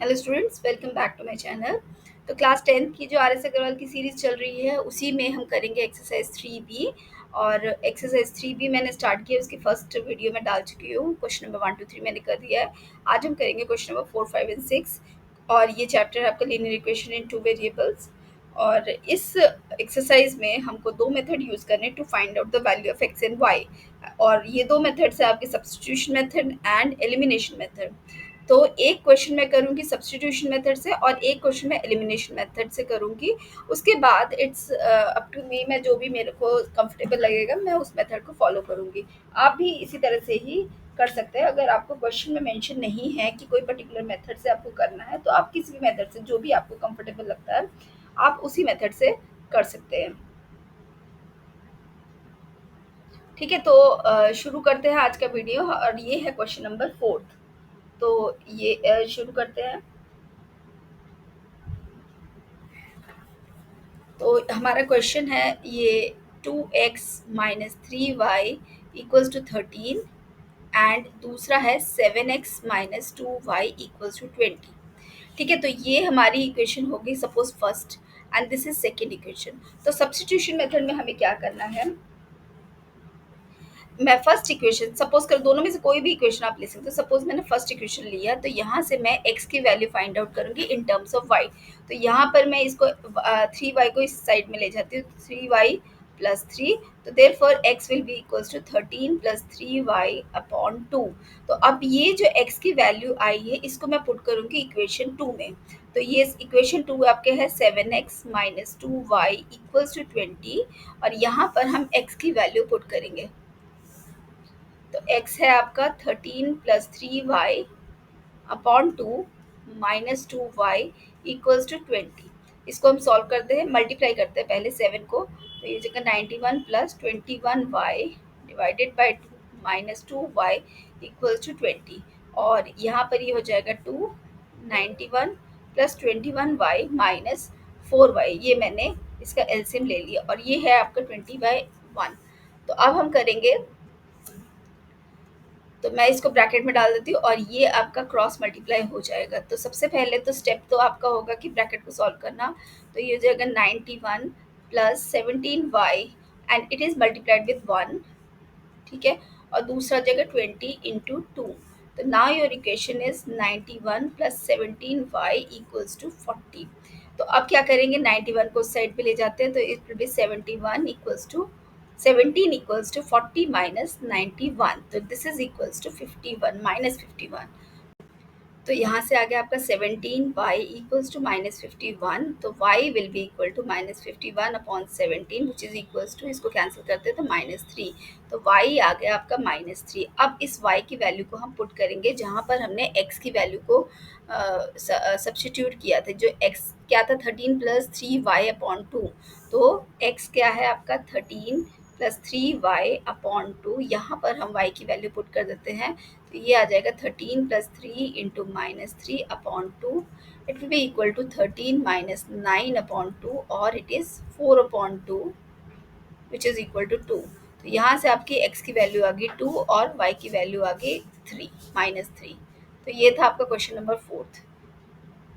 Hello students, welcome back to my channel. तो class 10th की जो आर एस अग्रवाल की सीरीज़ चल रही है उसी में हम करेंगे एक्सरसाइज 3B। और एक्सरसाइज 3B मैंने स्टार्ट किया, उसकी फर्स्ट वीडियो में डाल चुकी हूँ। क्वेश्चन नंबर 1 2 3 मैंने कर दिया है। आज हम करेंगे क्वेश्चन नंबर 4 5 एंड 6 और ये चैप्टर है आपका linear equation in two variables. और इस एक्सरसाइज में हमको दो मेथड यूज़ करने to find out the value of x and y. और ये दो मेथड्स है आपके substitution method and elimination method. तो एक क्वेश्चन मैं करूँगी सब्स्टिट्यूशन मेथड से और एक क्वेश्चन मैं एलिमिनेशन मेथड से करूँगी। उसके बाद इट्स अप टू मी, मैं जो भी मेरे को कंफर्टेबल लगेगा मैं उस मेथड को फॉलो करूँगी। आप भी इसी तरह से ही कर सकते हैं। अगर आपको क्वेश्चन में मेंशन नहीं है कि कोई पर्टिकुलर मेथड से आपको करना है तो आप किसी भी मेथड से जो भी आपको कंफर्टेबल लगता है आप उसी मेथड से कर सकते हैं। ठीक है, तो शुरू करते हैं आज का वीडियो और ये है क्वेश्चन नंबर 4। तो ये शुरू करते हैं। तो हमारा क्वेश्चन है ये 2x minus 3y equals to 13 and दूसरा है 7x minus 2y equals to 20। ठीक है, तो ये हमारी इक्वेशन होगी suppose first and this is second equation. तो सब्स्टिट्यूशन मेथड में हमें क्या करना है, मैं फर्स्ट इक्वेशन सपोज कर, दोनों में से कोई भी इक्वेशन आप ले सकते हो। सपोज मैंने फर्स्ट इक्वेशन लिया तो यहाँ से मैं x की वैल्यू फाइंड आउट करूँगी इन टर्म्स ऑफ y। तो यहाँ पर मैं इसको 3y को इस साइड में ले जाती हूँ, 3y प्लस 3। तो therefore x will be equals to 13 plus 3y upon 2। तो अब ये जो x की वैल्यू आई है इसको मैं पुट करूँगी इक्वेशन 2 में। तो ये इक्वेशन 2 आपके है 7x minus 2y equals to 20 और यहाँ पर हम x की वैल्यू पुट करेंगे। तो x है आपका 13 plus 3y upon 2 minus 2y equals to 20। इसको हम सॉल्व करते हैं, मल्टीप्लाई करते हैं पहले 7 को। तो ये जगह 91 plus 21y divided by 2 minus 2y equals to 20। और यहाँ पर ये हो जाएगा 2 91 प्लस 21y माइनस 4y। ये मैंने इसका एलसीएम ले लिया और ये है आपका 20/1। तो अब हम करेंगे, तो मैं इसको ब्रैकेट में डाल देती हूँ और ये आपका क्रॉस मल्टीप्लाई हो जाएगा। तो सबसे पहले तो स्टेप तो आपका होगा कि ब्रैकेट को सॉल्व करना। तो ये हो जाएगा 91 plus 17y and it is multiplied with 1। ठीक है, और दूसरा जगह 20 इंटू 2। तो now your equation is 91 plus 17y equals to 40। तो अब क्या करेंगे, 91 को उस साइड पे ले जाते हैं तो it will be 71 equals to 17 equals to 40 minus 91। तो this is equals to 51 minus 51। तो यहाँ से आ गया आपका 17y इक्वल्स टू माइनस 51। तो y will be equal to minus 51 upon 17 which is equals to, इसको कैंसिल करते हैं तो माइनस 3। तो y आ गया आपका माइनस 3। अब इस y की वैल्यू को हम पुट करेंगे जहाँ पर हमने x की वैल्यू को सब्स्टिट्यूट किया था। जो x क्या था, 13 प्लस 3y अपॉन 2। तो x क्या है आपका 13 प्लस 3y अपॉन 2। यहाँ पर हम y की वैल्यू पुट कर देते हैं तो ये आ जाएगा 13 plus 3 into minus 3 upon 2। It will be equal to 13 minus 9 upon 2 और it is 4 upon 2 which is equal to 2। तो यहाँ से आपकी x की वैल्यू आ गई 2 और y की वैल्यू आ गई 3 माइनस 3। तो ये था आपका क्वेश्चन नंबर 4।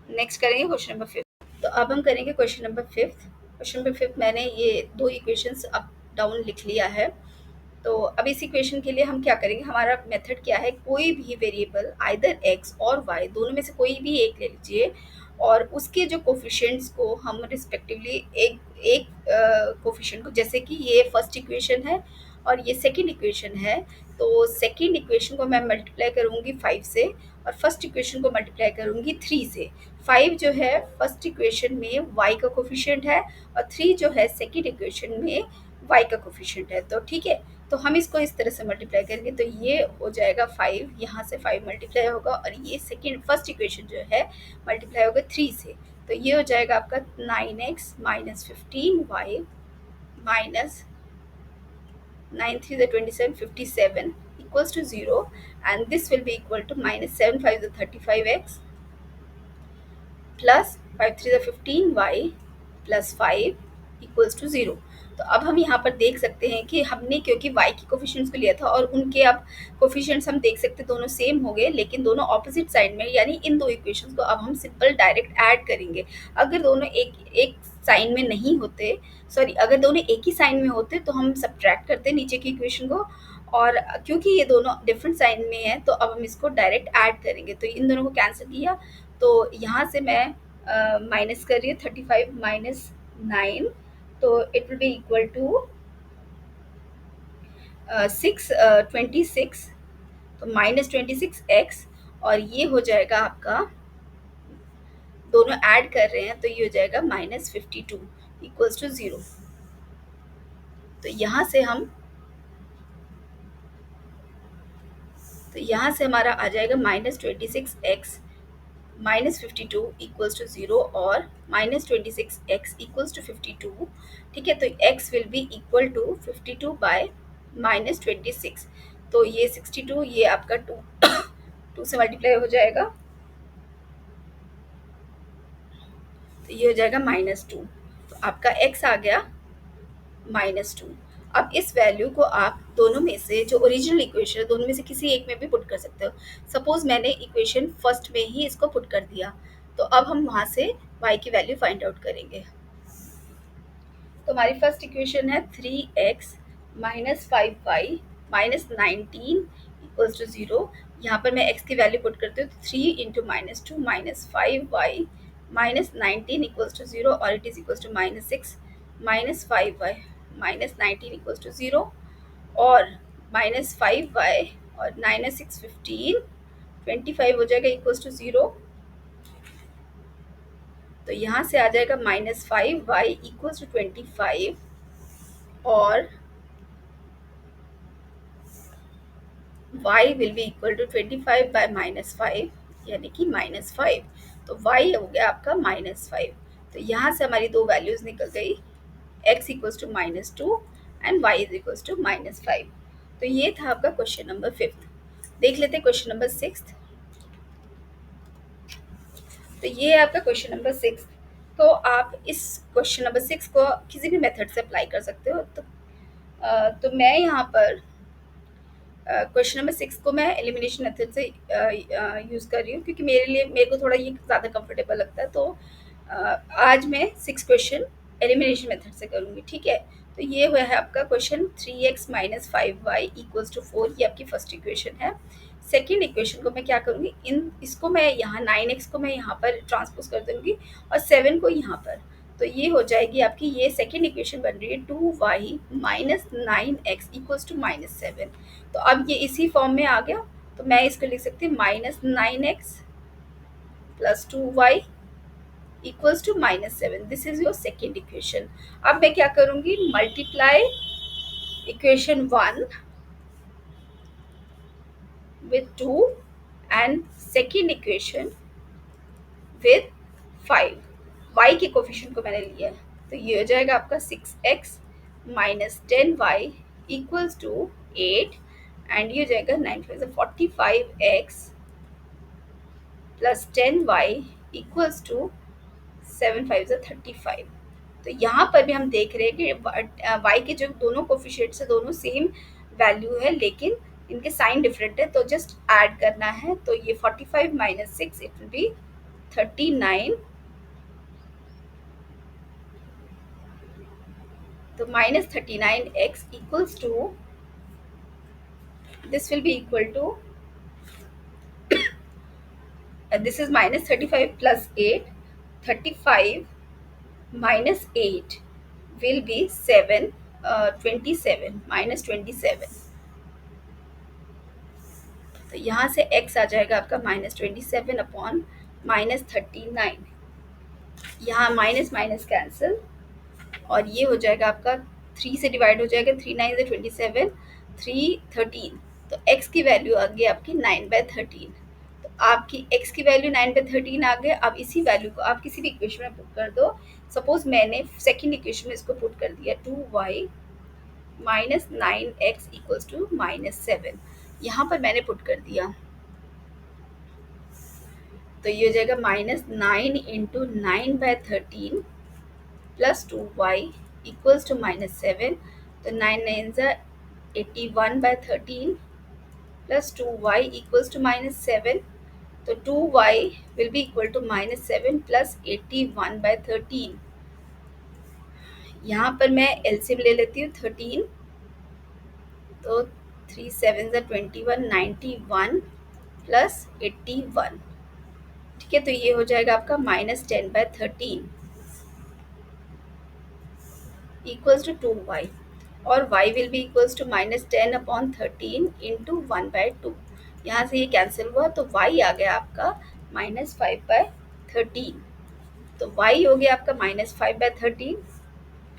नेक्स्ट करेंगे क्वेश्चन नंबर 5। तो अब हम करेंगे क्वेश्चन नंबर 5। क्वेश्चन नंबर 5 मैंने ये दो इक्वेशंस अप डाउन लिख लिया है। तो अब इस इक्वेशन के लिए हम क्या करेंगे, हमारा मेथड क्या है, कोई भी वेरिएबल आइदर x और y दोनों में से कोई भी एक ले लीजिए और उसके जो कोफिशिएंट्स को हम रिस्पेक्टिवली एक एक कोफिशिएंट को, जैसे कि ये फर्स्ट इक्वेशन है और ये सेकंड इक्वेशन है। तो सेकंड इक्वेशन को मैं मल्टीप्लाई करूँगी 5 से और फर्स्ट इक्वेशन को मल्टीप्लाई करूँगी 3 से। 5 जो है फर्स्ट इक्वेशन में y का कोफिशिएंट है और 3 जो है सेकंड इक्वेशन में y का कोफिशिएंट है। तो ठीक है, तो हम इसको इस तरह से मल्टीप्लाई करेंगे तो ये हो जाएगा 5, यहाँ से 5 मल्टीप्लाई होगा और ये सेकेंड फर्स्ट इक्वेशन जो है मल्टीप्लाई होगा 3 से। तो ये हो जाएगा आपका 9x minus 15y minus 9 3 27 57 equals to 0 and this will be equal to minus 7 5 35x plus 5 3 15y plus 5 equals to 0। तो अब हम यहाँ पर देख सकते हैं कि हमने क्योंकि y के कोफिशिएंट्स को लिया था और उनके अब कोफिशिएंट्स हम देख सकते हैं दोनों सेम हो गए, लेकिन दोनों ऑपोजिट साइड में, यानी इन दो इक्वेशंस को अब हम सिंपल डायरेक्ट ऐड करेंगे। अगर दोनों एक एक साइन में नहीं होते, सॉरी, अगर दोनों एक ही साइन में होते तो हम सब्ट्रैक्ट करते नीचे की इक्वेशन को, और क्योंकि ये दोनों डिफरेंट साइन में है तो अब हम इसको डायरेक्ट ऐड करेंगे। तो इन दोनों को कैंसिल किया, तो यहाँ से मैं माइनस कर रही हूँ 35 माइनस 9, तो it will be equal to 26, तो -26x, और ये हो जाएगा आपका, दोनों ऐड कर रहे हैं तो ये हो जाएगा -52 इक्वल्स टू 0। तो यहाँ से हमारा आ जाएगा -26x -52 इक्वल्स टू 0 और -26x इक्वल्स टू 52। ठीक है, तो x will be equal to 52 by -26, तो ये 62, ये आपका 2 2 से मल्टीप्लाई हो जाएगा, तो ये हो जाएगा -2, तो आपका x आ गया -2। अब इस वैल्यू को आप दोनों में से, जो ओरिजिनल इक्वेशन है, दोनों में से किसी एक में भी पुट कर सकते हो। सपोज मैंने इक्वेशन फर्स्ट में ही इसको पुट कर दिया, तो अब हम वहाँ से y की वैल्यू फाइंड आउट करेंगे। तो हमारी फर्स्ट इक्वेशन है 3x minus 5y minus 19 equals to 0। यहाँ पर मैं x की वैल्यू पुट करती हूँ, तो 3 into -2 minus 5y minus 19 equals to 0, और it is equals to -6 minus 5y minus 19 equals to 0, और -5y और -6 15, 25 हो जाएगा इक्वल्स टू 0। तो यहाँ से आ जाएगा -5y इक्वल्स टू 25, और y will be equal to 25 by -5, यानी कि -5, तो y हो गया आपका -5। तो यहाँ से हमारी दो वैल्यूज निकल गई, x equals to -2 and y is equals to -5। तो ये था आपका क्वेश्चन नंबर 5। देख लेते हैं क्वेश्चन नंबर 6। तो ये है आपका क्वेश्चन नंबर 6। तो आप इस क्वेश्चन नंबर 6 को किसी भी मेथड से अप्लाई कर सकते हो। तो मैं यहाँ पर क्वेश्चन नंबर 6 को मैं एलिमिनेशन मेथड से यूज़ कर रही हूँ, क्योंकि मेरे को थोड़ा ये ज़्यादा कंफर्टेबल लगता है। तो आज मैं 6 क्वेश्चन एलिमिनेशन मेथड से करूँगी, ठीक है। तो ये हुआ है आपका question 3x minus 5y equals to 4, ये आपकी फर्स्ट इक्वेशन है। सेकेंड इक्वेशन को मैं क्या करूँगी, इसको मैं यहाँ 9x को मैं यहाँ पर ट्रांसपोज कर दूँगी और 7 को यहाँ पर, तो ये हो जाएगी आपकी, ये सेकेंड इक्वेशन बन रही है 2y minus 9x equals to -7। तो अब ये इसी फॉर्म में आ गया, तो मैं इसको लिख सकती हूँ -9x plus 2y equals to -7। This is your second equation. अब मैं क्या करूँगी, multiply equation 1 with 2 and second equation with 5। y के कोफिशिएंट को मैंने लिया है, तो ये हो जाएगा आपका 6x minus 10y equals to 8, and ये हो जाएगा 9 5 45x plus 10y equals to 7 5 35। तो यहाँ पर भी हम देख रहे हैं कि y के जो दोनों कोफिशिएंट्स है दोनों सेम वैल्यू है, लेकिन इनके साइन डिफरेंट है, तो जस्ट ऐड करना है। तो ये 45 माइनस 6 इट विल बी 39, तो -39x equals to, this will be equal to, this is -35 plus 8, 35 minus 8 will be 7, 27 -27। तो यहाँ से x आ जाएगा आपका -27 अपॉन -39, यहाँ माइनस माइनस कैंसिल, और ये हो जाएगा आपका 3 से डिवाइड हो जाएगा, 3 9 से 27, 3 13, तो x की वैल्यू आ गई आपकी 9/13। तो आपकी x की वैल्यू 9/13 आ गए। अब इसी वैल्यू को आप किसी भी इक्वेशन में पुट कर दो। सपोज मैंने सेकेंड इक्वेशन में इसको पुट कर दिया 2y minus 9x equals to -7, यहाँ पर मैंने पुट कर दिया, तो ये हो जाएगा -9 into 9/13 plus 2y equals to -7, तो 9 9 ज़ा 81/13 प्लस 2y इक्वल्स टू -7, तो 2y will be equal to -7 plus 81/13। यहाँ पर मैं एलसीएम ले लेती हूँ 13, तो 3 7 ज़ा 21, 91 प्लस 81। ठीक है, तो ये हो जाएगा आपका -10/13 इक्वल्स टू 2y, और y will be equals to -10/13 into 1/2। यहाँ से ये कैंसिल हुआ, तो y आ गया आपका -5/13। तो y हो गया आपका -5/13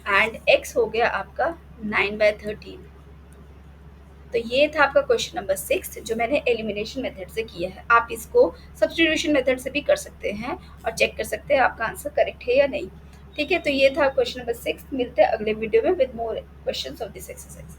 एंड x हो गया आपका 9/13। तो ये था आपका क्वेश्चन नंबर 6 जो मैंने एलिमिनेशन मेथड से किया है। आप इसको सब्स्टिट्यूशन मेथड से भी कर सकते हैं और चेक कर सकते हैं आपका आंसर करेक्ट है या नहीं। ठीक है, तो ये था क्वेश्चन नंबर 6। मिलते हैं अगले वीडियो में with more questions of this exercise.